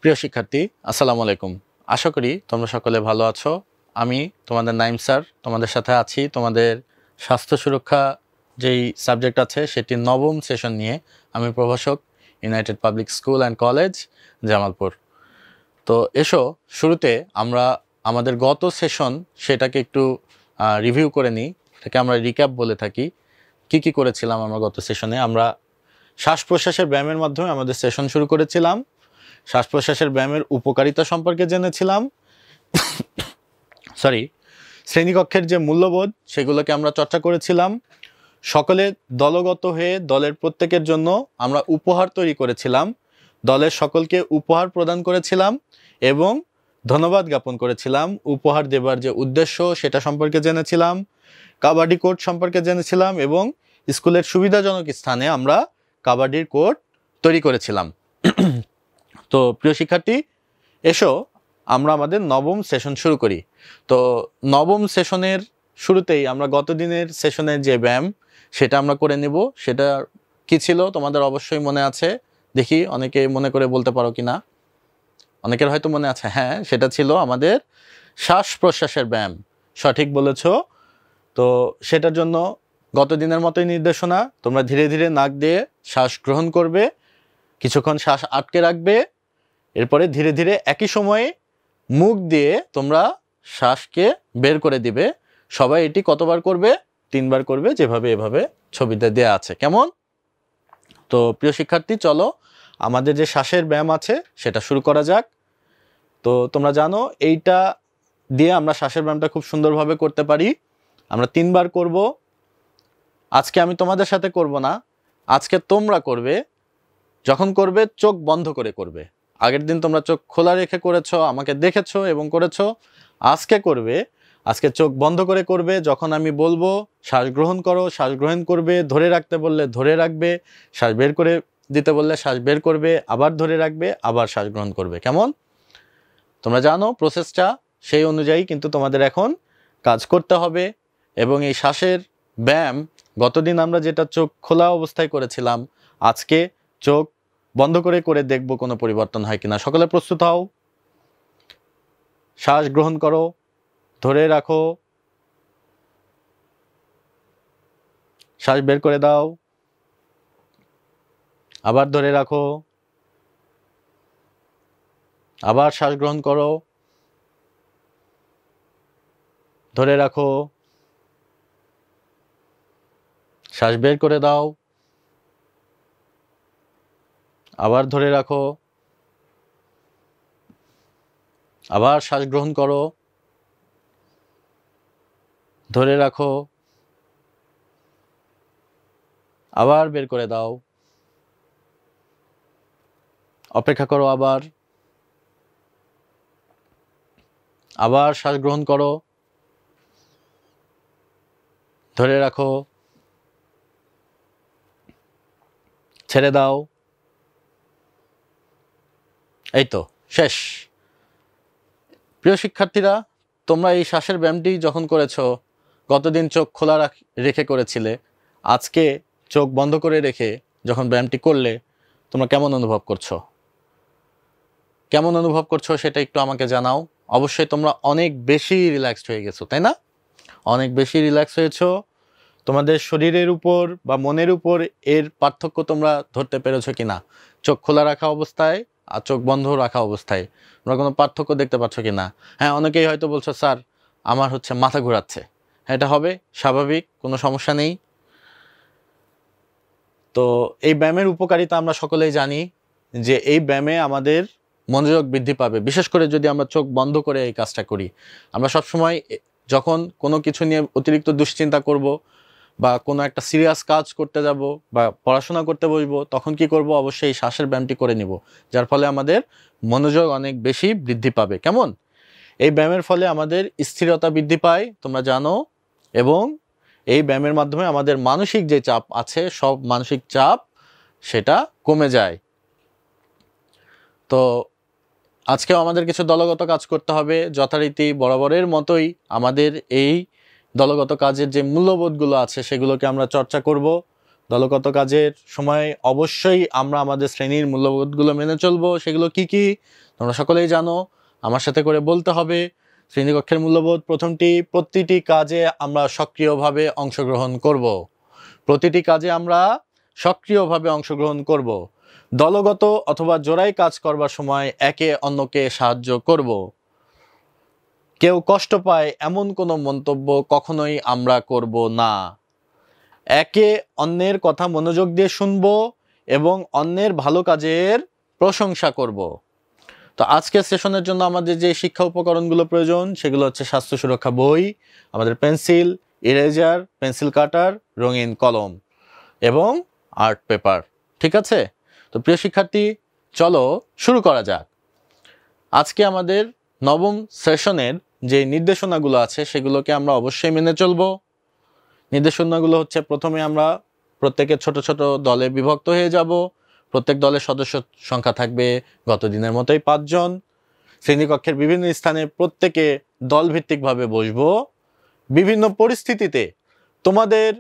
প্রিয় শিক্ষার্থী, আসসালামু আলাইকুম। আশা করি তোমরা সকলে ভালো আছো। আমি তোমাদের নাইম স্যার তোমাদের সাথে আছি। তোমাদের স্বাস্থ্য সুরক্ষা যেই সাবজেক্ট আছে সেটি নবম সেশন নিয়ে আমি প্রভাষক, United public school and college, Jamalpur. তো এসো শুরুতে আমরা আমাদের গত সেশন সেটাকে একটু রিভিউ করে নিই। এটাকে আমরা রিক্যাপ বলে থাকি। কি করেছিলাম আমরা গত সেশনে? আমরা শ্বাস প্রশ্বাসের ব্যায়ামের মাধ্যমে আমাদের সেশন শুরু করেছিলাম। শ্বাস প্রশ্বাসের ব্যায়ামের উপকারিতা সম্পর্কে জেনেছিলাম। শ্রেণীকক্ষের যে মূল্যবোধ সেগুলোকে আমরা চর্চা করেছিলাম। সকলে দলগত হয়ে দলের প্রত্যেকের জন্য আমরা উপহার তৈরি করেছিলাম। দলের সকলকে উপহার প্রদান করেছিলাম এবং ধন্যবাদ জ্ঞাপন করেছিলাম। উপহার দেবার যে উদ্দেশ্য সেটা সম্পর্কে জেনেছিলাম। কাবাডি কোর্ট সম্পর্কে জেনেছিলাম এবং স্কুলের সুবিধাজনক স্থানে আমরা কাবাডির কোর্ট তৈরি করেছিলাম। তো প্রিয় শিক্ষার্থী, এসো আমরা আমাদের নবম সেশন শুরু করি। তো নবম সেশনের শুরুতেই আমরা গত দিনের সেশনের যে ব্যায়াম সেটা আমরা করে নেব। সেটা কি ছিল তোমাদের অবশ্যই মনে আছে। দেখি অনেকে মনে করে বলতে পারো কি না। অনেকের হয়তো মনে আছে, হ্যাঁ, সেটা ছিল আমাদের শ্বাস প্রশ্বাসের ব্যায়াম। সঠিক বলেছ। তো সেটার জন্য গত দিনের মতোই নির্দেশনা, তোমরা ধীরে ধীরে নাক দিয়ে শ্বাস গ্রহণ করবে, কিছুক্ষণ শ্বাস আটকে রাখবে, এরপরে ধীরে ধীরে একই সময়ে মুখ দিয়ে তোমরা শ্বাসকে বের করে দিবে। সবাই এটি কতবার করবে? 3 বার করবে, যেভাবে এভাবে ছবিতে দেয়া আছে। কেমন? তো প্রিয় শিক্ষার্থী, চলো আমাদের যে শ্বাসের ব্যায়াম আছে সেটা শুরু করা যাক। তো তোমরা জানো এইটা দিয়ে আমরা শ্বাসের ব্যায়ামটা খুব সুন্দরভাবে করতে পারি। আমরা 3 বার করব। আজকে আমি তোমাদের সাথে করব না, আজকে তোমরা করবে। যখন করবে চোখ বন্ধ করে করবে। আগের দিন তোমরা চোখ খোলা রেখে করেছো, আমাকে দেখেছো এবং করেছো। আজকে করবে, আজকে চোখ বন্ধ করে করবে। যখন আমি বলবো শ্বাস গ্রহণ করো, শ্বাস গ্রহণ করবে। ধরে রাখতে বললে ধরে রাখবে। শ্বাস বের করে দিতে বললে শ্বাস বের করবে, আবার ধরে রাখবে, আবার শ্বাস গ্রহণ করবে। কেমন? তোমরা জানো প্রসেসটা, সেই অনুযায়ী কিন্তু তোমাদের এখন কাজ করতে হবে। এবং এই শ্বাসের ব্যায়াম গতদিন আমরা যেটা চোখ খোলা অবস্থায় করেছিলাম, আজকে চোখ বন্ধ করে করে দেখব কোনো পরিবর্তন হয় কিনা। সকলে প্রস্তুত হও। শ্বাস গ্রহণ করো, ধরে রাখো, শ্বাস বের করে দাও, আবার ধরে রাখো, আবার শ্বাস গ্রহণ করো, ধরে রাখো, শ্বাস বের করে দাও, আবার ধরে রাখো, আবার শ্বাস গ্রহণ করো, ধরে রাখো, আবার বের করে দাও, অপেক্ষা করো, আবার শ্বাস গ্রহণ করো, ধরে রাখো, ছেড়ে দাও। এই তো শেষ। প্রিয় শিক্ষার্থীরা, তোমরা এই শ্বাসের ব্যায়ামটি যখন করেছো, গতদিন চোখ খোলা রেখে করেছিলে, আজকে চোখ বন্ধ করে রেখে যখন ব্যায়ামটি করলে, তোমরা কেমন অনুভব করছো? কেমন অনুভব করছো সেটা একটু আমাকে জানাও। অবশ্যই তোমরা অনেক বেশি রিল্যাক্সড হয়ে গেছো, তাই না? অনেক বেশি রিল্যাক্স হয়েছো। তোমাদের শরীরের উপর বা মনের উপর এর পার্থক্য তোমরা ধরতে পেরেছো কিনা? চোখ খোলা রাখা অবস্থায় আর চোখ বন্ধ রাখা অবস্থায় তোমরা কোনো পার্থক্য দেখতে পাচ্ছ কিনা? হ্যাঁ, অনেকেই হয়তো বলছো, স্যার আমার মাথা ঘোরাচ্ছে। হ্যাঁ, এটা হবে, স্বাভাবিক, কোনো সমস্যা নেই। তো এই ব্যায়ামের উপকারিতা আমরা সকলেই জানি যে এই ব্যায়ামে আমাদের মনোযোগ বৃদ্ধি পাবে, বিশেষ করে যদি আমরা চোখ বন্ধ করে এই কাজটা করি। আমরা সবসময় যখন কোনো কিছু নিয়ে অতিরিক্ত দুশ্চিন্তা করব বা কোনো একটা সিরিয়াস কাজ করতে যাব বা পড়াশোনা করতে বসবো, তখন কি করব? অবশ্যই এই শ্বাসের ব্যায়ামটি করে নিব, যার ফলে আমাদের মনোযোগ অনেক বেশি বৃদ্ধি পাবে। কেমন? এই ব্যায়ামের ফলে আমাদের স্থিরতা বৃদ্ধি পায়, তোমরা জানো। এবং এই ব্যায়ামের মাধ্যমে আমাদের মানসিক যে চাপ আছে, সব মানসিক চাপ সেটা কমে যায়। তো আজকেও আমাদের কিছু দলগত কাজ করতে হবে। যথারীতি বরাবরের মতোই আমাদের এই দলগত কাজের যে মূল্যবোধগুলো আছে সেগুলোকে আমরা চর্চা করব। দলগত কাজের সময় অবশ্যই আমরা আমাদের শ্রেণীর মূল্যবোধগুলো মেনে চলবো। সেগুলো কি কি তোমরা সকলেই জানো, আমার সাথে করে বলতে হবে। শ্রেণীকক্ষের মূল্যবোধ প্রথমটি, প্রতিটি কাজে আমরা সক্রিয়ভাবে অংশগ্রহণ করব। প্রতিটি কাজে আমরা সক্রিয়ভাবে অংশগ্রহণ করব। দলগত অথবা জোড়ায় কাজ করবার সময় একে অন্যকে সাহায্য করব। কেউ কষ্ট পায় এমন কোনো মন্তব্য কখনোই আমরা করব না। একে অন্যের কথা মনোযোগ দিয়ে শুনব এবং অন্যের ভালো কাজের প্রশংসা করব। তো আজকের সেশনের জন্য আমাদের যে শিক্ষা উপকরণগুলো প্রয়োজন সেগুলো হচ্ছে স্বাস্থ্য সুরক্ষা বই, আমাদের পেন্সিল, ইরেজার, পেন্সিল কাটার, রঙিন কলম এবং আর্ট পেপার। ঠিক আছে? তো প্রিয় শিক্ষার্থী, চলো শুরু করা যাক। আজকে আমাদের নবম সেশনের যে নির্দেশনাগুলো আছে সেগুলোকে আমরা অবশ্যই মেনে চলবো। নির্দেশনাগুলো হচ্ছে, প্রথমে আমরা প্রত্যেকের ছোট ছোট দলে বিভক্ত হয়ে যাব। প্রত্যেক দলের সদস্য সংখ্যা থাকবে গত দিনের মতোই 5 জন। শ্রেণীকক্ষের বিভিন্ন স্থানে প্রত্যেকে দলভিত্তিকভাবে বসবো। বিভিন্ন পরিস্থিতিতে তোমাদের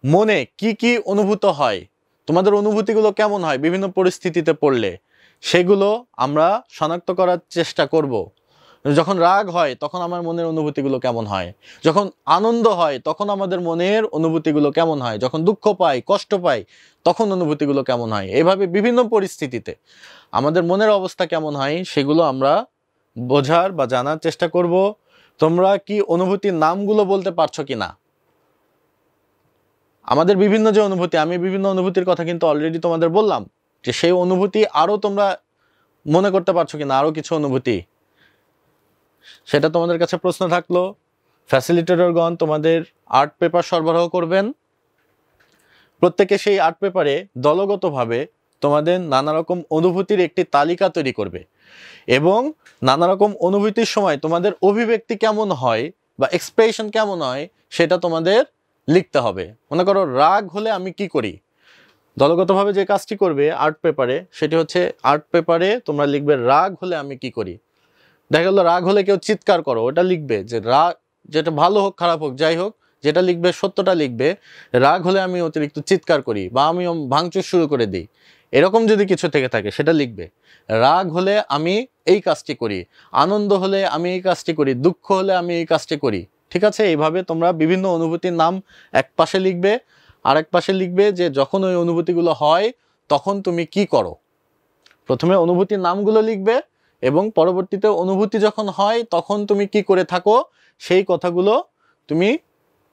মনে কি কি অনুভূত হয়, তোমাদের অনুভূতিগুলো কেমন হয় বিভিন্ন পরিস্থিতিতে পড়লে, সেগুলো আমরা শনাক্ত করার চেষ্টা করব। যখন রাগ হয় তখন আমার মনের অনুভূতিগুলো কেমন হয়, যখন আনন্দ হয় তখন আমাদের মনের অনুভূতিগুলো কেমন হয়, যখন দুঃখ পাই, কষ্ট পাই, তখন অনুভূতিগুলো কেমন হয়, এভাবে বিভিন্ন পরিস্থিতিতে আমাদের মনের অবস্থা কেমন হয় সেগুলো আমরা বোঝার বা জানার চেষ্টা করব। তোমরা কি অনুভূতির নামগুলো বলতে পারছো কিনা? আমাদের বিভিন্ন যে অনুভূতি, আমি বিভিন্ন অনুভূতির কথা কিন্তু অলরেডি তোমাদের বললাম, যে সেই অনুভূতি আরো তোমরা মনে করতে পারছো কিনা, আরো কিছু অনুভূতি, সেটা তোমাদের কাছে প্রশ্ন থাকলো। ফ্যাসিলিটেটরগণ তোমাদের আর্ট পেপার সরবরাহ করবেন। প্রত্যেকে সেই আর্ট পেপারে দলগতভাবে তোমাদের নানা রকম অনুভূতির একটি তালিকা তৈরি করবে এবং নানা রকম অনুভূতির সময় তোমাদের অভিব্যক্তি কেমন হয় বা এক্সপ্রেশন কেমন হয় সেটা তোমাদের লিখতে হবে। মনে করো রাগ হলে আমি কি করি, দলগতভাবে যে কাজটি করবে আর্ট পেপারে সেটি হচ্ছে, আর্ট পেপারে তোমরা লিখবে রাগ হলে আমি কি করি। দেখা গেলো রাগ হলে কেউ চিৎকার করো, ওটা লিখবে যে রাগ, যেটা ভালো হোক খারাপ হোক যাই হোক, যেটা লিখবে সত্যটা লিখবে। রাগ হলে আমি অতিরিক্ত চিৎকার করি বা আমি ভাঙচুর শুরু করে দিই, এরকম যদি কিছু থেকে থাকে সেটা লিখবে। রাগ হলে আমি এই কাজটি করি, আনন্দ হলে আমি এই কাজটি করি, দুঃখ হলে আমি এই কাজটি করি। ঠিক আছে? এইভাবে তোমরা বিভিন্ন অনুভূতির নাম এক পাশে লিখবে, আর এক পাশে লিখবে যে যখন ওই অনুভূতিগুলো হয় তখন তুমি কি করো। প্রথমে অনুভূতির নামগুলো লিখবে এবং পরবর্তীতে অনুভূতি যখন হয় তখন তুমি কি করে থাকো সেই কথাগুলো তুমি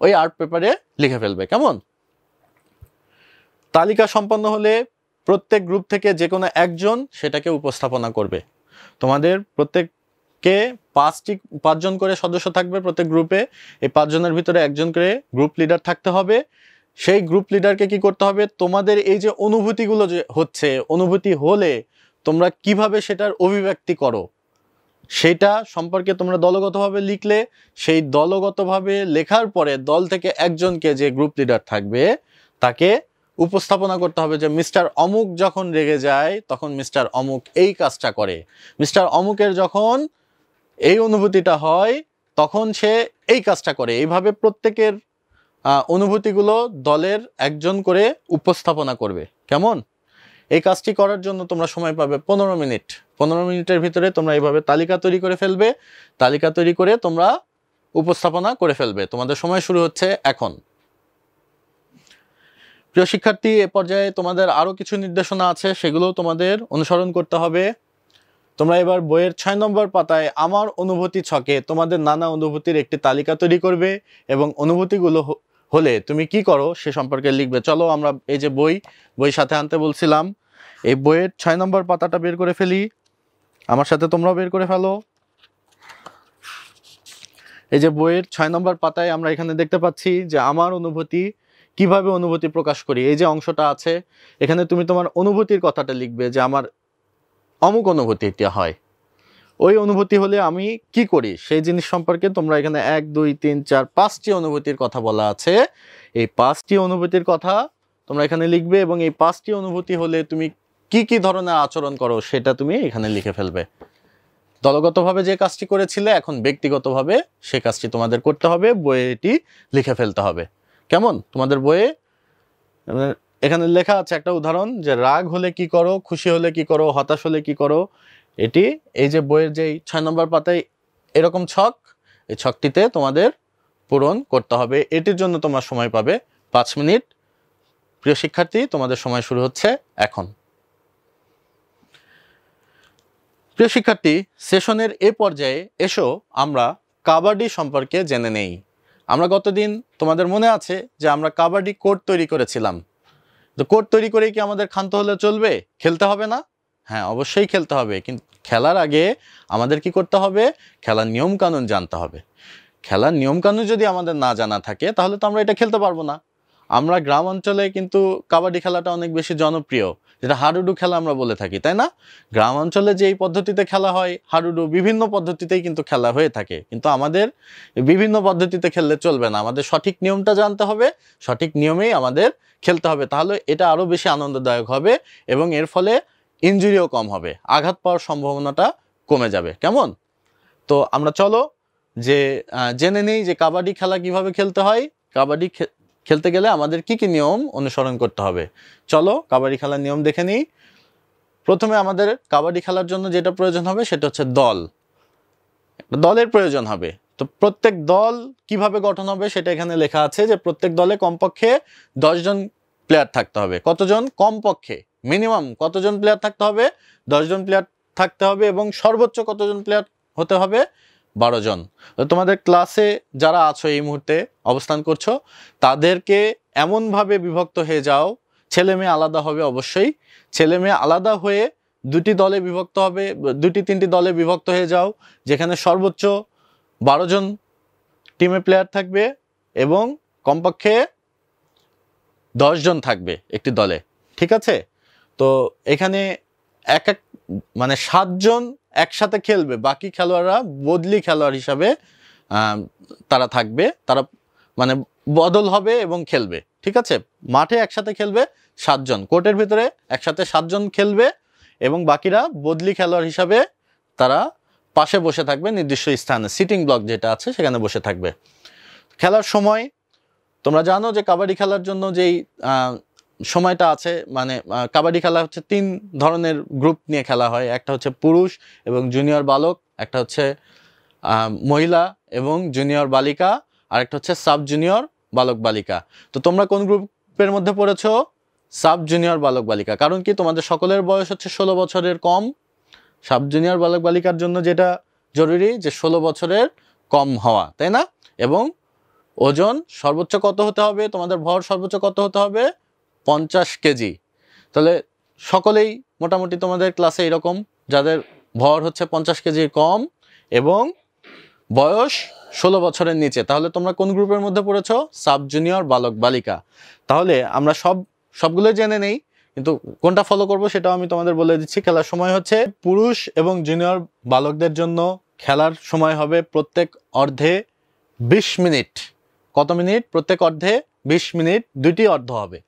ওই আর্ট পেপারে লিখে ফেলবে। কেমন? তালিকা সম্পন্ন হলে প্রত্যেক গ্রুপ থেকে যে কোনো একজন সেটাকে উপস্থাপনা করবে। তোমাদের প্রত্যেককে 5 জন করে সদস্য থাকবে প্রত্যেক গ্রুপে। এই 5 জনের ভিতরে একজন করে গ্রুপ লিডার থাকতে হবে। সেই গ্রুপ লিডারকে কি করতে হবে, তোমাদের এই যে অনুভূতিগুলো যে হচ্ছে, অনুভূতি হলে তোমরা কিভাবে সেটার অভিব্যক্তি করো সেটা সম্পর্কে তোমরা দলগতভাবে লিখলে, সেই দলগতভাবে লেখার পরে দল থেকে একজনকে, যে গ্রুপ লিডার থাকবে, তাকে উপস্থাপনা করতে হবে যে মিস্টার অমুক যখন রেগে যায় তখন মিস্টার অমুক এই কাজটা করে, মিস্টার অমুকের যখন এই অনুভূতিটা হয় তখন সে এই কাজটা করে। এইভাবে প্রত্যেকের অনুভূতিগুলো দলের একজন করে উপস্থাপনা করবে। কেমন? এই কাজটি করার জন্য তোমরা সময় পাবে 15 মিনিট। 15 মিনিটের ভিতরে তোমরা এইভাবে তালিকা তৈরি করে ফেলবে। তালিকা তৈরি করে তোমরা উপস্থাপনা করে ফেলবে। তোমাদের সময় শুরু হচ্ছে এখন। প্রিয় শিক্ষার্থী, এ পর্যায়ে তোমাদের আরো কিছু নির্দেশনা আছে, সেগুলো তোমাদের অনুসরণ করতে হবে। তোমরা এবার বইয়ের 6 নম্বর পাতায় আমার অনুভূতি ছকে তোমাদের নানা অনুভূতির একটি তালিকা তৈরি করবে এবং অনুভূতিগুলো হলে তুমি কি করো সে সম্পর্কে লিখবে। চলো আমরা এই যে বই সাথে আনতে বলছিলাম, এই বইয়ের 6 নম্বর পাতাটা বের করে ফেলি। আমার সাথে তোমরাও বের করে ফেলো। এই যে বইয়ের 6 নম্বর পাতায় আমরা এখানে দেখতে পাচ্ছি যে আমার অনুভূতি, কিভাবে অনুভূতি প্রকাশ করি, এই যে অংশটা আছে এখানে তুমি তোমার অনুভূতির কথাটা লিখবে যে আমার অমুক অনুভূতিটা হয়, ওই অনুভূতি হলে আমি কি করি সেই জিনিস সম্পর্কে তোমরা এখানে 1 2 3 4 5টি অনুভূতির কথা বলা আছে। এই 5টি অনুভূতির কথা তোমরা এখানে লিখবে এবং এই 5টি অনুভূতি হলে তুমি কি কি ধরনের আচরণ করো সেটা তুমি এখানে লিখে ফেলবে। দলগতভাবে যে কাজটি করেছিলে এখন ব্যক্তিগতভাবে সে কাজটি তোমাদের করতে হবে, বইয়ে এটি লিখে ফেলতে হবে। কেমন? তোমাদের বইয়ে এখানে লেখা আছে একটা উদাহরণ যে রাগ হলে কি করো, খুশি হলে কি করো, হতাশ হলে কি করো। এটি এই যে বইয়ের যে 6 নম্বর পাতায় এরকম ছক, এই ছকটিতে তোমাদের পূরণ করতে হবে। এটির জন্য তোমরা সময় পাবে 5 মিনিট। প্রিয় শিক্ষার্থী, তোমাদের সময় শুরু হচ্ছে এখন। প্রিয় শিক্ষার্থী, সেশনের এ পর্যায়ে এসো আমরা কাবাডি সম্পর্কে জেনে নেই। আমরা গতদিন তোমাদের মনে আছে যে আমরা কাবাডি কোর্ট তৈরি করেছিলাম। তো কোর্ট তৈরি করেই কি আমাদের ক্ষান্ত হলে চলবে? খেলতে হবে না? হ্যাঁ, অবশ্যই খেলতে হবে, কিন্তু খেলার আগে আমাদের কি করতে হবে? খেলার নিয়ম কানুন জানতে হবে। খেলার নিয়ম কানুন যদি আমাদের না জানা থাকে তাহলে তো আমরা এটা খেলতে পারবো না। আমরা গ্রাম অঞ্চলে কিন্তু কাবাডি খেলাটা অনেক বেশি জনপ্রিয়, যেটা হাডুডু খেলা আমরা বলে থাকি, তাই না? গ্রাম অঞ্চলে যে এই পদ্ধতিতে খেলা হয় হাডুডু, বিভিন্ন পদ্ধতিতেই কিন্তু খেলা হয়ে থাকে, কিন্তু আমাদের বিভিন্ন পদ্ধতিতে খেললে চলবে না। আমাদের সঠিক নিয়মটা জানতে হবে, সঠিক নিয়মেই আমাদের খেলতে হবে, তাহলে এটা আরও বেশি আনন্দদায়ক হবে এবং এর ফলে ইনজুরিও কম হবে, আঘাত পাওয়ার সম্ভাবনাটা কমে যাবে। কেমন? তো আমরা চলো যে জেনে নেই যে কাবাডি খেলা কিভাবে খেলতে হয়। কাবাডি খেলতে গেলে আমাদের কি কি নিয়ম অনুসরণ করতে হবে। চলো কাবাডি খেলার নিয়ম দেখে নিই। প্রথমে আমাদের কাবাডি খেলার জন্য যেটা প্রয়োজন হবে সেটা হচ্ছে দল। দলের প্রয়োজন হবে। তো প্রত্যেক দল কিভাবে গঠন হবে সেটা এখানে লেখা আছে যে প্রত্যেক দলে কমপক্ষে 10 জন প্লেয়ার থাকতে হবে। কতজন? কমপক্ষে, মিনিমাম কতজন প্লেয়ার থাকতে হবে? 10 জন প্লেয়ার থাকতে হবে। এবং সর্বোচ্চ কতজন প্লেয়ার হতে হবে? 12 জন। তো তোমাদের ক্লাসে যারা আছো এই মুহূর্তে অবস্থান করছো, তাদেরকে এমনভাবে বিভক্ত হয়ে যাও, ছেলে মেয়ে আলাদা হবে অবশ্যই, ছেলে মেয়ে আলাদা হয়ে দুটি দলে বিভক্ত হবে, দুটি তিনটি দলে বিভক্ত হয়ে যাও, যেখানে সর্বোচ্চ 12 জন টিমে প্লেয়ার থাকবে এবং কমপক্ষে 10 জন থাকবে একটি দলে। ঠিক আছে? তো এখানে মানে 7 জন একসাথে খেলবে, বাকি খেলোয়াড়রা বদলি খেলোয়াড় হিসাবে তারা থাকবে, তারা মানে বদল হবে এবং খেলবে। ঠিক আছে? মাঠে একসাথে খেলবে 7 জন, কোর্টের ভিতরে একসাথে 7 জন খেলবে এবং বাকিরা বদলি খেলোয়াড় হিসাবে তারা পাশে বসে থাকবে, নির্দিষ্ট স্থানে সিটিং ব্লক যেটা আছে সেখানে বসে থাকবে। খেলার সময় তোমরা জানো যে কাবাডি খেলার জন্য যেই সময়টা আছে, মানে কাবাডি খেলা হচ্ছে 3 ধরনের গ্রুপ নিয়ে খেলা হয়। একটা হচ্ছে পুরুষ এবং জুনিয়র বালক, একটা হচ্ছে মহিলা এবং জুনিয়র বালিকা, আর একটা হচ্ছে সাব জুনিয়র বালক বালিকা। তো তোমরা কোন গ্রুপের মধ্যে পড়েছো? সাব জুনিয়র বালক বালিকা। কারণ কি? তোমাদের সকলের বয়স হচ্ছে 16 বছরের কম। সাব জুনিয়র বালক বালিকার জন্য যেটা জরুরি যে 16 বছরের কম হওয়া, তাই না? এবং ওজন সর্বোচ্চ কত হতে হবে? তোমাদের ভর সর্বোচ্চ কত হতে হবে? 50 কেজি। তাহলে সকলেই মোটামুটি তোমাদের ক্লাসে এরকম, যাদের ভর হচ্ছে 50 কেজির কম এবং বয়স 16 বছরের নিচে। তাহলে তোমরা কোন গ্রুপের মধ্যে পড়েছো? সাব জুনিয়র বালক বালিকা। তাহলে আমরা সবগুলোই জেনে নেই, কিন্তু কোনটা ফলো করব সেটাও আমি তোমাদের বলে দিচ্ছি। খেলার সময় হচ্ছে পুরুষ এবং জুনিয়র বালকদের জন্য খেলার সময় হবে প্রত্যেক অর্ধে 20 মিনিট। কত মিনিট? প্রত্যেক অর্ধে 20 মিনিট। দুটি অর্ধ হবে,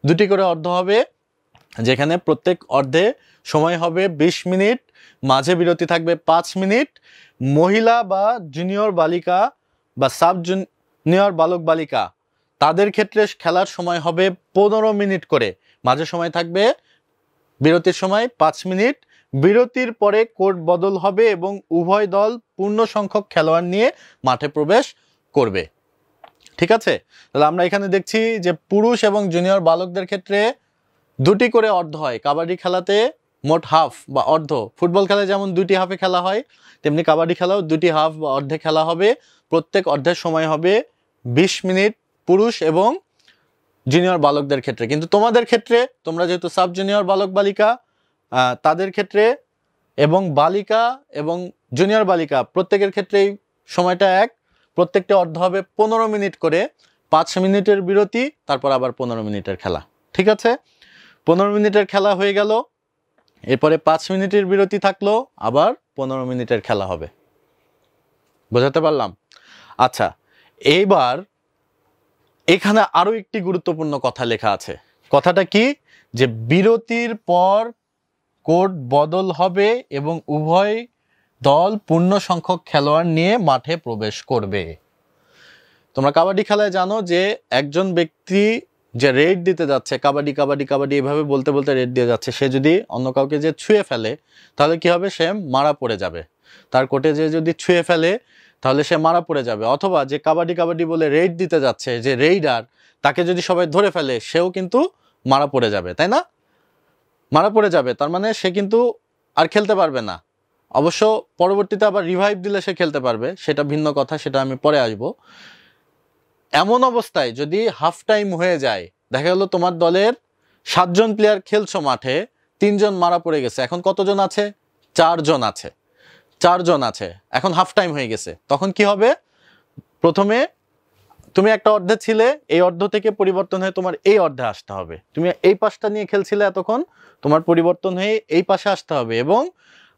দুটি করে অর্ধ হবে, যেখানে প্রত্যেক অর্ধে সময় হবে 20 মিনিট, মাঝে বিরতি থাকবে 5 মিনিট। মহিলা বা জুনিয়র বালিকা বা সাব জুনিয়র বালক বালিকা তাদের ক্ষেত্রে খেলার সময় হবে 15 মিনিট করে, মাঝে সময় থাকবে বিরতির সময় 5 মিনিট। বিরতির পরে কোর্ট বদল হবে এবং উভয় দল পূর্ণ সংখ্যক খেলোয়াড় নিয়ে মাঠে প্রবেশ করবে। ঠিক আছে? তাহলে আমরা এখানে দেখছি যে পুরুষ এবং জুনিয়র বালকদের ক্ষেত্রে দুটি করে অর্ধ হয়। কাবাডি খেলাতে মোট হাফ বা অর্ধ, ফুটবল খেলায় যেমন দুটি হাফে খেলা হয়, তেমনি কাবাডি খেলাও দুটি হাফ বা অর্ধে খেলা হবে। প্রত্যেক অর্ধের সময় হবে 20 মিনিট পুরুষ এবং জুনিয়র বালকদের ক্ষেত্রে। কিন্তু তোমাদের ক্ষেত্রে, তোমরা যেহেতু সাব জুনিয়র বালক বালিকা, তাদের ক্ষেত্রে এবং বালিকা এবং জুনিয়র বালিকা প্রত্যেকের ক্ষেত্রেই সময়টা এক। প্রত্যেকটা অর্ধ হবে 15 মিনিট করে, 5 মিনিটের বিরতি, তারপর আবার 15 মিনিটের খেলা। ঠিক আছে? 15 মিনিটের খেলা হয়ে গেল, এরপরে 5 মিনিটের বিরতি থাকলো, আবার 15 মিনিটের খেলা হবে। বোঝাতে পারলাম? আচ্ছা, এইবার এখানে আরো একটি গুরুত্বপূর্ণ কথা লেখা আছে। কথাটা কি? যে বিরতির পর কোর্ট বদল হবে এবং উভয় দল পূর্ণ সংখ্যক খেলোয়াড় নিয়ে মাঠে প্রবেশ করবে। তোমরা কাবাডি খেলায় জানো যে একজন ব্যক্তি যে রেড দিতে যাচ্ছে, কাবাডি কাবাডি কাবাডি এভাবে বলতে বলতে রেড দিয়ে যাচ্ছে, সে যদি অন্য কাউকে যে ছুঁয়ে ফেলে তাহলে কি হবে, সে মারা পড়ে যাবে। তার কোর্টে যে যদি ছুঁয়ে ফেলে তাহলে সে মারা পড়ে যাবে। অথবা যে কাবাডি কাবাডি বলে রেড দিতে যাচ্ছে, যে রেইডার, তাকে যদি সবাই ধরে ফেলে সেও কিন্তু মারা পড়ে যাবে, তাই না? মারা পড়ে যাবে, তার মানে সে কিন্তু আর খেলতে পারবে না। অবশ্য পরবর্তীতে আবার রিভাইভ দিলে সে খেলতে পারবে, সেটা ভিন্ন কথা, সেটা আমি পরে আসব। এমন অবস্থায় যদি হাফ টাইম হয়ে যায়, দেখা গেল তোমার দলের 7 জন প্লেয়ার খেলছো মাঠে, 3 জন মারা পড়ে গেছে, এখন কতজন আছে? 4 জন আছে। 4 জন আছে, এখন হাফ টাইম হয়ে গেছে। তখন কি হবে? প্রথমে তুমি একটা অর্ধে ছিলে, এই অর্ধ থেকে পরিবর্তন হয়ে তোমার এই অর্ধে আসতে হবে। তুমি এই পাশটা নিয়ে খেলছিলে এতক্ষণ, তোমার পরিবর্তন হয়ে এই পাশে আসতে হবে। এবং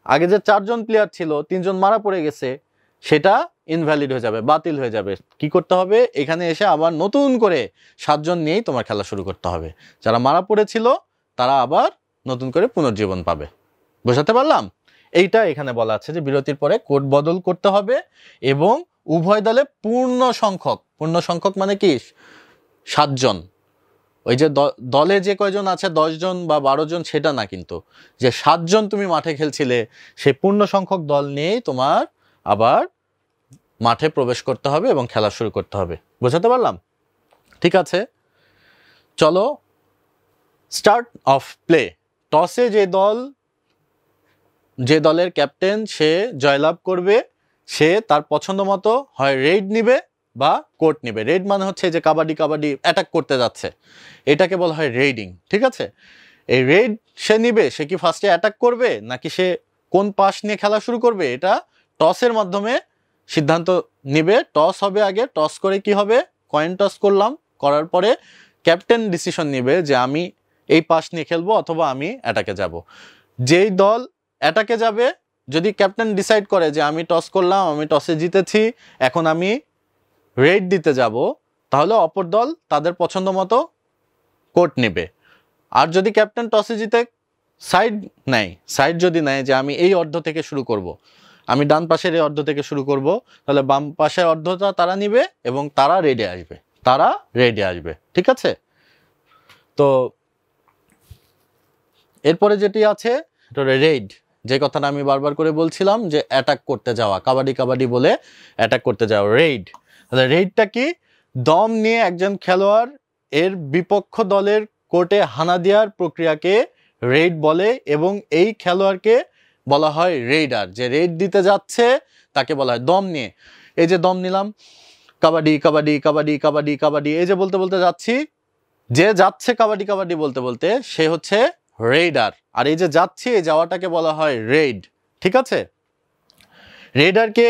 আগে যে 4 জন প্লেয়ার ছিল, 3 জন মারা পড়ে গেছে, সেটা ইনভ্যালিড হয়ে যাবে, বাতিল হয়ে যাবে। কি করতে হবে? এখানে এসে আবার নতুন করে 7 জন নিয়েই তোমার খেলা শুরু করতে হবে। যারা মারা পড়েছিল তারা আবার নতুন করে পুনর্জীবন পাবে। বোঝাতে পারলাম? এইটা এখানে বলা আছে যে বিরতির পরে কোড বদল করতে হবে এবং উভয় দলে পূর্ণ সংখ্যক মানে কি 7 জন। ওই যে দলে যে কয়জন আছে 10 জন বা 12 জন সেটা না, কিন্তু যে 7 জন তুমি মাঠে খেলছিলে সেই পূর্ণ সংখ্যক দল নিয়েই তোমার আবার মাঠে প্রবেশ করতে হবে এবং খেলা শুরু করতে হবে। বোঝাতে পারলাম? ঠিক আছে, চলো স্টার্ট অফ প্লে। টসে যে দলের ক্যাপ্টেন সে জয়লাভ করবে, সে তার পছন্দ মতো হয় রেড নিবে বা কোর্ট নিবে। রেড মানে হচ্ছে যে কাবাডি কাবাডি অ্যাটাক করতে যাচ্ছে, এটাকে বলা হয় রেডিং। ঠিক আছে, এই রেড সে নিবে, সে কি ফার্স্টে অ্যাটাক করবে নাকি সে কোন পাশ নিয়ে খেলা শুরু করবে, এটা টসের মাধ্যমে সিদ্ধান্ত নিবে। টস হবে আগে, টস করে কি হবে, কয়েন টস করলাম, করার পরে ক্যাপ্টেন ডিসিশন নিবে যে আমি এই পাশ নিয়ে খেলবো অথবা আমি অ্যাটাকে যাব। যেই দল অ্যাটাকে যাবে, যদি ক্যাপ্টেন ডিসাইড করে যে আমি টস করলাম, আমি টসে জিতেছি, এখন আমি রেড দিতে যাব, তাহলে অপর দল তাদের পছন্দ মতো কোর্ট নেবে। আর যদি ক্যাপ্টেন টসে জিতে সাইড যদি নেয় যে আমি এই অর্ধ থেকে শুরু করব, আমি ডান পাশের এই অর্ধ থেকে শুরু করব, তাহলে বাম পাশের অর্ধটা তারা নিবে এবং তারা রেডে আসবে। ঠিক আছে, তো এরপরে যেটি আছে রেড, যে কথাটা আমি বারবার করে বলছিলাম যে অ্যাটাক করতে যাওয়া, কাবাডি কাবাডি বলে অ্যাটাক করতে যাওয়া, রেড। তাহলে রেডটা কি? দম নিয়ে একজন খেলোয়াড় এর বিপক্ষ দলের কোর্টে হানা দেওয়ার প্রক্রিয়াকে রেড বলে এবং এই খেলোয়াড়কে বলা হয় রেইডার। যে রেড দিতে যাচ্ছে তাকে বলা হয় দম নিয়ে। এই যে দম নিলাম, কাবাডি কাবাডি কাবাডি কাবাডি কাবাডি, এই যে বলতে বলতে যাচ্ছি, যে যাচ্ছে কাবাডি কাবাডি বলতে বলতে সে হচ্ছে রেইডার। আর এই যে যাচ্ছি, এই যাওয়াটাকে বলা হয় রেড। ঠিক আছে, রেইডারকে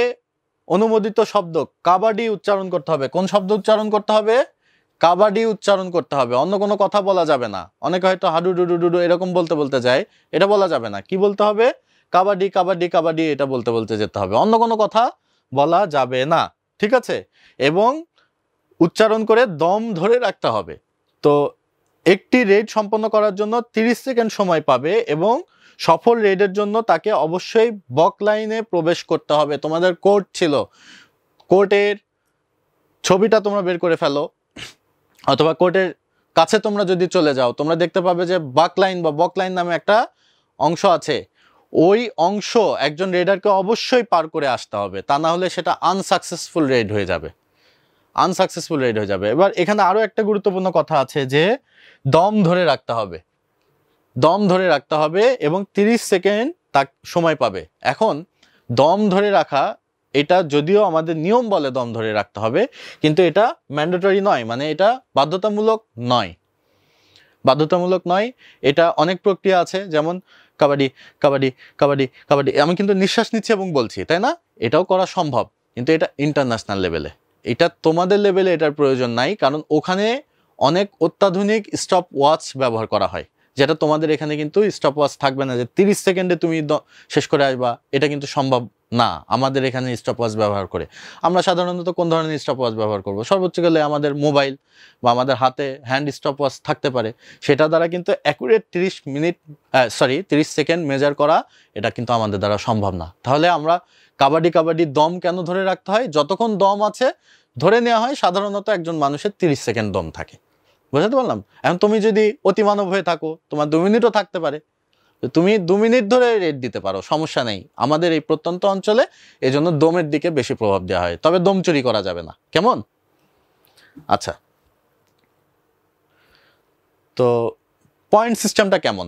অনুমোদিত শব্দ কাবাডি উচ্চারণ করতে হবে। কোন শব্দ উচ্চারণ করতে হবে? কাবাডি উচ্চারণ করতে হবে, অন্য কোনো কথা বলা যাবে না। অনেকে হয়তো হাডু ডুডু ডুডু এরকম বলতে বলতে যায়, এটা বলা যাবে না। কি বলতে হবে? কাবাডি কাবাডি কাবাডি, এটা বলতে বলতে যেতে হবে, অন্য কোনো কথা বলা যাবে না। ঠিক আছে, এবং উচ্চারণ করে দম ধরে রাখতে হবে। তো একটি রেড সম্পন্ন করার জন্য 30 সেকেন্ড সময় পাবে এবং সফল রেডের জন্য তাকে অবশ্যই বক লাইনে প্রবেশ করতে হবে। তোমাদের কোর্ট ছিল, কোর্টের ছবিটা তোমরা বের করে ফেলো, অথবা কোর্টের কাছে তোমরা যদি চলে যাও, তোমরা দেখতে পাবে যে বাক লাইন বা বক লাইন নামে একটা অংশ আছে। ওই অংশ একজন রেডারকে অবশ্যই পার করে আসতে হবে, তা না হলে সেটা আনসাকসেসফুল রেড হয়ে যাবে। এবার এখানে আরো একটা গুরুত্বপূর্ণ কথা আছে যে দম ধরে রাখতে হবে এবং 30 সেকেন্ড তা সময় পাবে। এখন দম ধরে রাখা, এটা যদিও আমাদের নিয়ম বলে দম ধরে রাখতে হবে, কিন্তু এটা ম্যান্ডেটরি নয়, মানে এটা বাধ্যতামূলক নয়। এটা অনেক প্রক্রিয়া আছে, যেমন কাবাডি কাবাডি কাবাডি কাবাডি, আমি কিন্তু নিঃশ্বাস নিচ্ছি এবং বলছি, তাই না? এটাও করা সম্ভব, কিন্তু এটা ইন্টারন্যাশনাল লেভেলে। এটা তোমাদের লেভেলে এটার প্রয়োজন নাই, কারণ ওখানে অনেক অত্যাধুনিক স্টপ ওয়াচ ব্যবহার করা হয়, যেটা তোমাদের এখানে কিন্তু স্টপ ওয়াচ থাকবে না যে 30 সেকেন্ডে তুমি শেষ করে আসবা, এটা কিন্তু সম্ভব না আমাদের এখানে স্টপ ওয়াচ ব্যবহার করে। আমরা সাধারণত কোন ধরনের স্টপ ওয়াচ ব্যবহার করব? সর্বোচ্চ গেলে আমাদের মোবাইল বা আমাদের হাতে হ্যান্ড স্টপ ওয়াচ থাকতে পারে, সেটা দ্বারা কিন্তু অ্যাকুরেট 30 সেকেন্ড মেজার করা এটা কিন্তু আমাদের দ্বারা সম্ভব না। তাহলে আমরা কাবাডি দম কেন ধরে রাখতে হয়? যতক্ষণ দম আছে ধরে নেওয়া হয়, সাধারণত একজন মানুষের 30 সেকেন্ড দম থাকে। বুঝতে পারলাম? এখন তুমি যদি অতিমানব হয়ে থাকো, তোমার 2 মিনিটও থাকতে পারে, তুমি 2 মিনিট ধরে রেড দিতে পারো, সমস্যা নেই। আমাদের এই প্রত্যন্ত অঞ্চলে এই জন্য দমের দিকে বেশি প্রভাব দেওয়া হয়, তবে দম চুরি করা যাবে না। কেমন? আচ্ছা, তো পয়েন্ট সিস্টেমটা কেমন?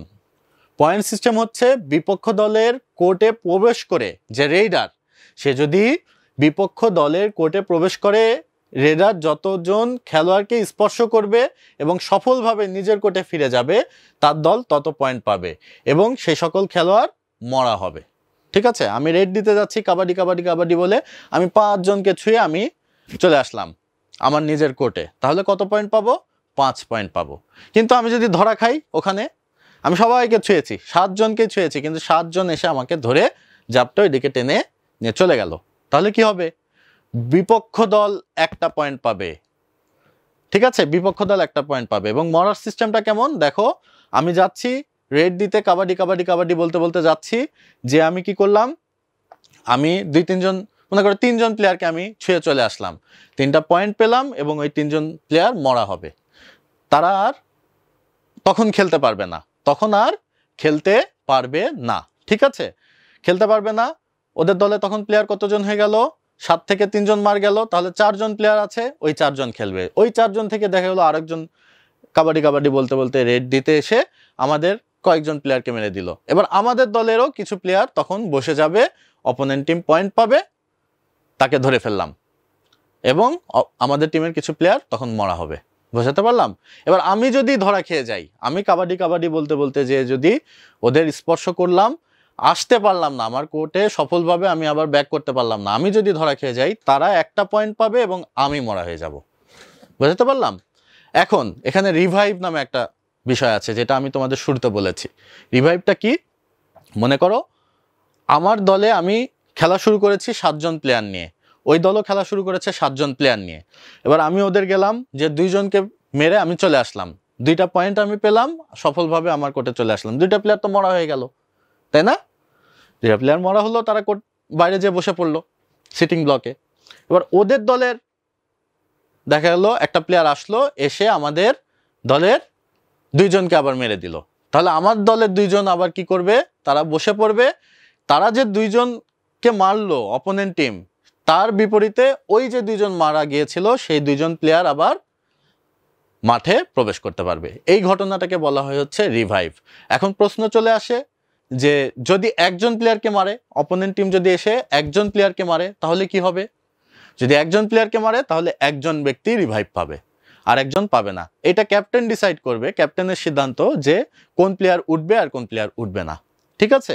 পয়েন্ট সিস্টেম হচ্ছে বিপক্ষ দলের কোর্টে প্রবেশ করে যে রেইডার, সে যদি বিপক্ষ দলের কোর্টে প্রবেশ করে রেইডার যতজন খেলোয়াড়কে স্পর্শ করবে এবং সফলভাবে নিজের কোর্টে ফিরে যাবে, তার দল তত পয়েন্ট পাবে এবং সেই সকল খেলোয়াড় মরা হবে। ঠিক আছে, আমি রেড দিতে যাচ্ছি কাবাডি কাবাডি কাবাডি বলে, আমি 5 জনকে ছুঁয়ে আমি চলে আসলাম আমার নিজের কোর্টে, তাহলে কত পয়েন্ট পাবো? 5 পয়েন্ট পাবো। কিন্তু আমি যদি ধরা খাই, ওখানে আমি সবাইকে ছুঁয়েছি, 7 জনকে ছুঁয়েছি, কিন্তু 7 জন এসে আমাকে ধরে জাপটা ওইদিকে টেনে নিয়ে চলে গেল, তাহলে কি হবে? বিপক্ষ দল 1টা পয়েন্ট পাবে। ঠিক আছে, বিপক্ষ দল 1টা পয়েন্ট পাবে। এবং মরার সিস্টেমটা কেমন দেখো, আমি যাচ্ছি রেড দিতে কাবাডি কাবাডি কাবাডি বলতে বলতে যাচ্ছি, যে আমি কি করলাম, আমি 2-3 জন, মনে করো 3 জন প্লেয়ারকে আমি ছুঁয়ে চলে আসলাম, 3টা পয়েন্ট পেলাম এবং ওই 3 জন প্লেয়ার মরা হবে। তারা আর তখন খেলতে পারবে না, তখন আর খেলতে পারবে না। ঠিক আছে, খেলতে পারবে না। ওদের দলে তখন প্লেয়ার কতজন হয়ে গেল? 7 থেকে 3 জন মার গেল, তাহলে 4 জন প্লেয়ার আছে, ওই 4 জন খেলবে। ওই 4 জন থেকে দেখা গেলো আরেকজন কাবাডি কাবাডি বলতে বলতে রেড দিতে এসে আমাদের কয়েকজন প্লেয়ারকে মেরে দিল। এবার আমাদের দলেরও কিছু প্লেয়ার তখন বসে যাবে, অপোনেন্ট টিম পয়েন্ট পাবে, তাকে ধরে ফেললাম, এবং আমাদের টিমের কিছু প্লেয়ার তখন মরা হবে। বোঝাতে পারলাম? এবার আমি যদি ধরা খেয়ে যাই, আমি কাবাডি কাবাডি বলতে বলতে যে যদি ওদের স্পর্শ করলাম, আসতে পারলাম না আমার কোর্টে সফলভাবে, আমি আবার ব্যাক করতে পারলাম না, আমি যদি ধরা খেয়ে যাই, তারা 1টা পয়েন্ট পাবে এবং আমি মরা হয়ে যাব। বুঝতে পারলাম? এখন এখানে রিভাইভ নামে একটা বিষয় আছে, যেটা আমি তোমাদের শুরুতে বলেছি। রিভাইভটা কি? মনে করো আমার দলে আমি খেলা শুরু করেছি 7 জন প্লেয়ার নিয়ে, ওই দলও খেলা শুরু করেছে 7 জন প্লেয়ার নিয়ে। এবার আমি ওদের গেলাম যে 2 জনকে মেরে আমি চলে আসলাম, 2টা পয়েন্ট আমি পেলাম, সফলভাবে আমার কোর্টে চলে আসলাম। 2টা প্লেয়ার তো মরা হয়ে গেল, তাই না? 2টা প্লেয়ার মরা হলো, তারা কোর্ট বাইরে যেয়ে বসে পড়লো সিটিং ব্লকে। এবার ওদের দলের দেখা গেল একটা প্লেয়ার আসলো, এসে আমাদের দলের 2 জনকে আবার মেরে দিল, তাহলে আমার দলের 2 জন আবার কি করবে? তারা বসে পড়বে। তারা যে 2 জনকে মারলো অপোনেন্ট টিম, তার বিপরীতে ওই যে 2 জন মারা গিয়েছিল, সেই 2 জন প্লেয়ার আবার মাঠে প্রবেশ করতে পারবে। এই ঘটনাটাকে বলা হয় হচ্ছে রিভাইভ। এখন প্রশ্ন চলে আসে যে যদি একজন প্লেয়ারকে মারে, অপোনেন্ট টিম যদি এসে একজন প্লেয়ারকে মারে, তাহলে কি হবে? যদি একজন প্লেয়ারকে মারে, তাহলে একজন ব্যক্তি রিভাইভ পাবে, আর একজন পাবে না। এটা ক্যাপ্টেন ডিসাইড করবে, ক্যাপ্টেনের সিদ্ধান্ত যে কোন প্লেয়ার উঠবে আর কোন প্লেয়ার উঠবে না। ঠিক আছে,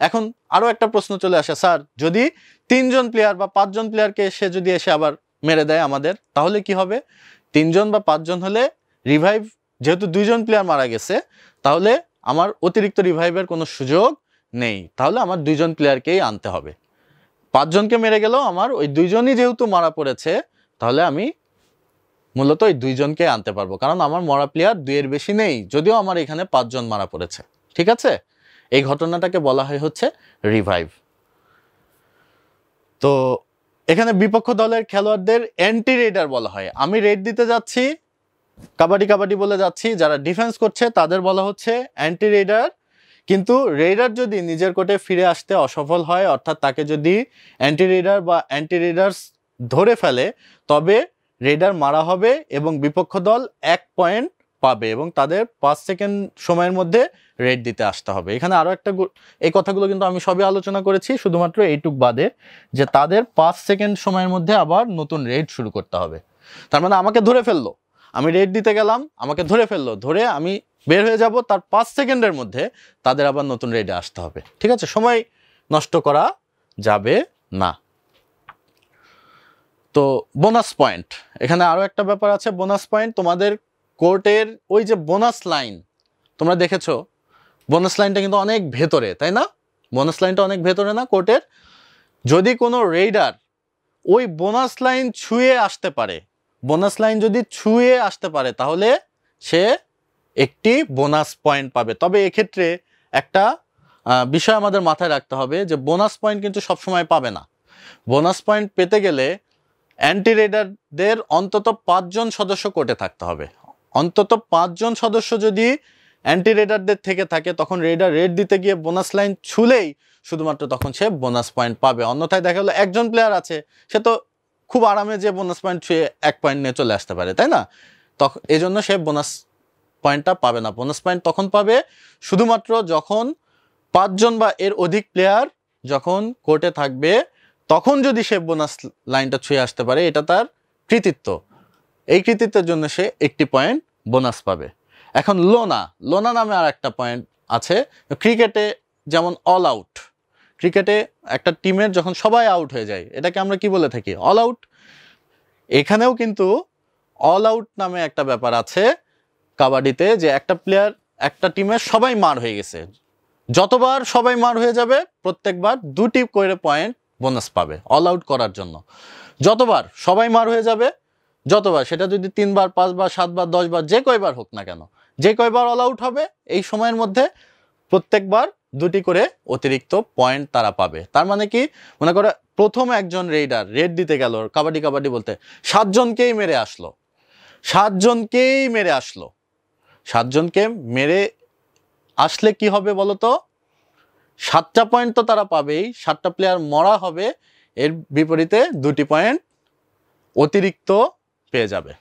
এখন আরো একটা প্রশ্ন চলে আসে, স্যার যদি 3 জন প্লেয়ার বা 5 জন প্লেয়ারকে সে যদি এসে আবার মেরে দেয় আমাদের, তাহলে কি হবে? 3 জন বা 5 জন হলে রিভাইভ, যেহেতু 2 জন প্লেয়ার মারা গেছে, তাহলে আমার অতিরিক্ত রিভাইভের কোনো সুযোগ নেই, তাহলে আমার 2 জন প্লেয়ারকেই আনতে হবে। 5 জনকে মেরে গেলেও আমার ওই 2 জনই যেহেতু মারা পড়েছে, তাহলে আমি মূলত ওই 2 জনকে আনতে পারবো, কারণ আমার মরা প্লেয়ার 2 এর বেশি নেই, যদিও আমার এখানে 5 জন মারা পড়েছে। ঠিক আছে, এই ঘটনাটাকে বলা হয় হচ্ছে রিভাইভ। তো এখানে বিপক্ষ দলের খেলোয়াড়দের অ্যান্টি রেডার বলা হয়। আমি রেড দিতে যাচ্ছি, কাবাডি কাবাডি বলে যাচ্ছি, যারা ডিফেন্স করছে তাদের বলা হচ্ছে অ্যান্টি রেডার। কিন্তু রেডার যদি নিজের কোর্টে ফিরে আসতে অসফল হয়, অর্থাৎ তাকে যদি অ্যান্টি রেডার বা অ্যান্টি রেডার্স ধরে ফেলে, তবে রেডার মারা হবে এবং বিপক্ষ দল 1 পয়েন্ট পাবে এবং তাদের 5 সেকেন্ড সময়ের মধ্যে রেড দিতে আসতে হবে। এখানে আরো একটা, এই কথাগুলো কিন্তু আমি সবই আলোচনা করেছি, শুধুমাত্র এইটুক বাদে, যে তাদের 5 সেকেন্ড সময়ের মধ্যে আবার নতুন রেড শুরু করতে হবে। তার মানে আমাকে ধরে ফেললো, আমি রেড দিতে গেলাম, আমাকে ধরে ফেললো, ধরে আমি বের হয়ে যাব, তার 5 সেকেন্ডের মধ্যে তাদের আবার নতুন রেডে আসতে হবে। ঠিক আছে, সময় নষ্ট করা যাবে না। তো বোনাস পয়েন্ট, এখানে আরো একটা ব্যাপার আছে, বোনাস পয়েন্ট। তোমাদের কোর্টের ওই যে বোনাস লাইন, তোমরা দেখেছো বোনাস লাইনটা কিন্তু অনেক ভেতরে, তাই না? বোনাস লাইনটা অনেক ভেতরে না কোর্টের? যদি কোনো রেইডার ওই বোনাস লাইন ছুঁয়ে আসতে পারে, বোনাস লাইন যদি ছুঁয়ে আসতে পারে, তাহলে সে একটি বোনাস পয়েন্ট পাবে। তবে এক্ষেত্রে একটা বিষয় আমাদের মাথায় রাখতে হবে, যে বোনাস পয়েন্ট কিন্তু সবসময় পাবে না। বোনাস পয়েন্ট পেতে গেলে অ্যান্টি রেডারদের অন্তত 5 জন সদস্য কোর্টে থাকতে হবে। অন্তত 5 জন সদস্য যদি অ্যান্টি রেডারদের থেকে থাকে, তখন রেডার রেড দিতে গিয়ে বোনাস লাইন ছুলেই শুধুমাত্র তখন সে বোনাস পয়েন্ট পাবে। অন্যথায় দেখা গেলো একজন প্লেয়ার আছে, সে তো খুব আরামে যে বোনাস পয়েন্ট ছুঁয়ে 1 পয়েন্ট নিয়ে চলে আসতে পারে, তাই না? তখন এই জন্য সে বোনাস পয়েন্টটা পাবে না। বোনাস পয়েন্ট তখন পাবে শুধুমাত্র যখন 5 জন বা এর অধিক প্লেয়ার যখন কোর্টে থাকবে, তখন যদি সে বোনাস লাইনটা ছুঁয়ে আসতে পারে, এটা তার কৃতিত্ব। এই কৃতিত্বের জন্য সে 1টি পয়েন্ট বোনাস পাবে। এখন লোনা নামে আর একটা পয়েন্ট আছে। ক্রিকেটে যেমন অল আউট, ক্রিকেটে একটা টিমের যখন সবাই আউট হয়ে যায়, এটাকে আমরা কি বলে থাকি? All out. এখানেও কিন্তু অল আউট নামে একটা ব্যাপার আছে কাবাডিতে, যে একটা প্লেয়ার, একটা টিমের সবাই মার হয়ে গেছে, যতবার সবাই মার হয়ে যাবে প্রত্যেকবার 2টি করে পয়েন্ট বোনাস পাবে অল আউট করার জন্য। যতবার সবাই মার হয়ে যাবে, যতবার, সেটা যদি 3 বার 5 বার 7 বার 10 বার যে কয়বার হোক না কেন, যে কয়বার অল আউট হবে এই সময়ের মধ্যে প্রত্যেকবার 2টি করে অতিরিক্ত পয়েন্ট তারা পাবে। তার মানে কি, মনে করে প্রথম একজন রেডার রেড দিতে গেল, কাবাডি বলতে 7 জনকেই মেরে আসলো, 7 জনকে মেরে আসলে কি হবে বলতো? 7টা পয়েন্ট তো তারা পাবেই, 7টা প্লেয়ার মরা হবে, এর বিপরীতে 2টি পয়েন্ট অতিরিক্ত পেয়ে যাবে।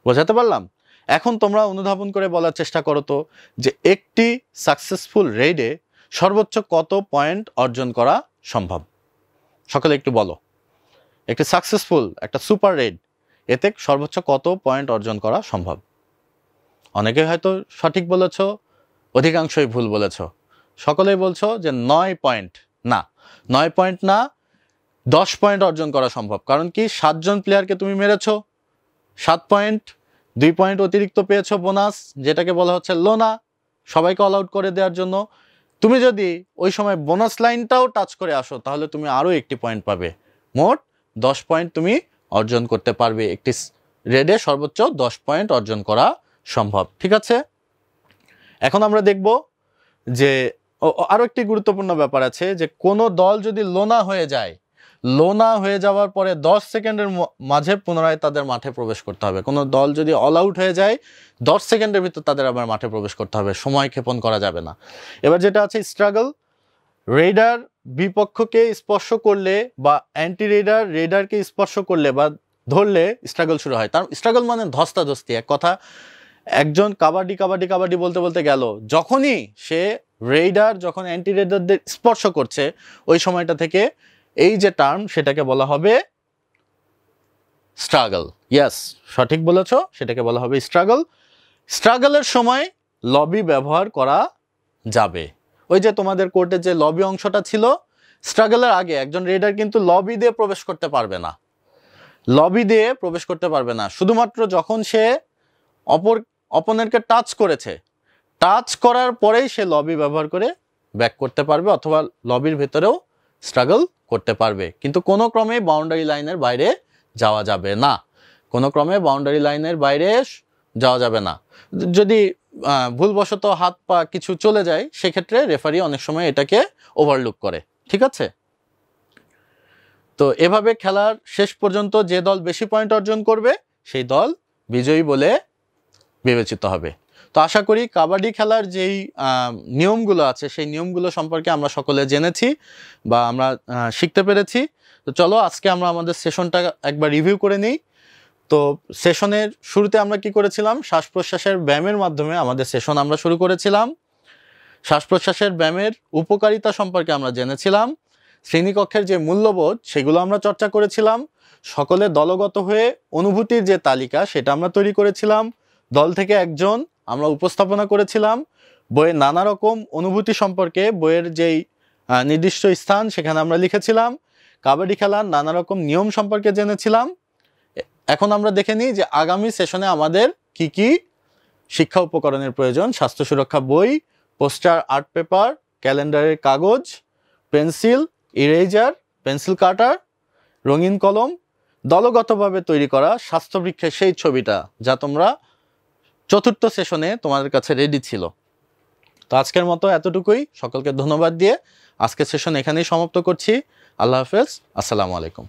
বোঝাতে পারলাম? এখন তোমরা অনুধাবন করে বলার চেষ্টা করো তো, যে একটি সাকসেসফুল রেডে সর্বোচ্চ কত পয়েন্ট অর্জন করা সম্ভব? সকলে একটু বলো। একটি সাকসেসফুল, একটা সুপার রেড, এতে সর্বোচ্চ কত পয়েন্ট অর্জন করা সম্ভব? অনেকে হয়তো সঠিক বলেছ, অধিকাংশই ভুল বলেছ। সকলেই বলছো যে 9 পয়েন্ট। না, 9 পয়েন্ট না, 10 পয়েন্ট অর্জন করা সম্ভব। কারণ কি, 7 জন প্লেয়ারকে তুমি মেরেছো, 7 পয়েন্ট, 2 পয়েন্ট অতিরিক্ত পেয়েছো বোনাস, যেটাকে বলা হচ্ছে লোনা, সবাইকে অল আউট করে দেওয়ার জন্য। তুমি যদি ওই সময় বোনাস লাইনটাও টাচ করে আসো, তাহলে তুমি আরও 1টি পয়েন্ট পাবে। মোট 10 পয়েন্ট তুমি অর্জন করতে পারবে। একটি রেডে সর্বোচ্চ 10 পয়েন্ট অর্জন করা সম্ভব। ঠিক আছে, এখন আমরা দেখব যে আরও একটি গুরুত্বপূর্ণ ব্যাপার আছে, যে কোনো দল যদি লোনা হয়ে যায়, লোনা হয়ে যাওয়ার পরে 10 সেকেন্ডের মাঝে পুনরায় তাদের মাঠে প্রবেশ করতে হবে। কোনো দল যদি অল আউট হয়ে যায়, 10 সেকেন্ডের ভিতর তাদের আবার মাঠে প্রবেশ করতে হবে, সময় ক্ষেপণ করা যাবে না। এবার যেটা আছে স্ট্রাগল, রেডার বিপক্ষকে স্পর্শ করলে বা অ্যান্টি রেডারকে স্পর্শ করলে বা ধরলে স্ট্রাগল শুরু হয়। তার স্ট্রাগল মানে ধস্তাধস্তি। এক কথা, একজন কাবাডি বলতে বলতে গেল, যখনই সে রেডার যখন অ্যান্টি রেডারদের স্পর্শ করছে, ওই সময়টা থেকে এই যে টার্ম, সেটাকে বলা হবে স্ট্রাগল। ইয়েস, সঠিক বলেছ, সেটাকে বলা হবে স্ট্রাগল। স্ট্রাগলের সময় লবি ব্যবহার করা যাবে। ওই যে তোমাদের কোর্টে যে লবি অংশটা ছিল, স্ট্রাগলের আগে একজন রেডার কিন্তু লবি দিয়ে প্রবেশ করতে পারবে না, শুধুমাত্র যখন সে অপোনেন্টকে টাচ করেছে, টাচ করার পরেই সে লবি ব্যবহার করে ব্যাক করতে পারবে, অথবা লবির ভেতরেও স্ট্রাগল করতে পারবে। কিন্তু কোনো ক্রমে বাউন্ডারি লাইনের বাইরে যাওয়া যাবে না, যাওয়া যাবে না। যদি ভুলবশত হাত পা কিছু চলে যায়, সেক্ষেত্রে রেফারি অনেক সময় এটাকে ওভারলুক করে। ঠিক আছে, তো এভাবে খেলার শেষ পর্যন্ত যে দল বেশি পয়েন্ট অর্জন করবে, সেই দল বিজয়ী বলে বিবেচিত হবে। তো আশা করি কাবাডি খেলার যেই নিয়মগুলো আছে, সেই নিয়মগুলো সম্পর্কে আমরা সকলে জেনেছি বা আমরা শিখতে পেরেছি। তো চলো আজকে আমরা আমাদের সেশনটা একবার রিভিউ করে নিই। তো সেশনের শুরুতে আমরা কি করেছিলাম? শ্বাস প্রশ্বাসের ব্যায়ামের মাধ্যমে আমাদের সেশন আমরা শুরু করেছিলাম। শ্বাস প্রশ্বাসের ব্যায়ামের উপকারিতা সম্পর্কে আমরা জেনেছিলাম। শ্রেণীকক্ষের যে মূল্যবোধ, সেগুলো আমরা চর্চা করেছিলাম। সকলে দলগত হয়ে অনুভূতির যে তালিকা, সেটা আমরা তৈরি করেছিলাম। দল থেকে একজন আমরা উপস্থাপনা করেছিলাম। বইয়ের নানা রকম অনুভূতি সম্পর্কে বইয়ের যেই নির্দিষ্ট স্থান, সেখানে আমরা লিখেছিলাম। কাবাডি খেলার নানা রকম নিয়ম সম্পর্কে জেনেছিলাম। এখন আমরা দেখে নিই যে আগামী সেশনে আমাদের কি কি শিক্ষা উপকরণের প্রয়োজন। স্বাস্থ্য সুরক্ষা বই, পোস্টার, আর্ট পেপার, ক্যালেন্ডারের কাগজ, পেন্সিল, ইরেজার, পেন্সিল কাটার, রঙিন কলম, দলগতভাবে তৈরি করা স্বাস্থ্যবৃক্ষের সেই ছবিটা, যা তোমরা চতুর্থ সেশনে তোমাদের কাছে রেডি ছিল। তো আজকের মতো এতটুকুই। সকলকে ধন্যবাদ দিয়ে আজকের সেশন এখানেই সমাপ্ত করছি। আল্লাহ হাফেজ, আসসালামু আলাইকুম।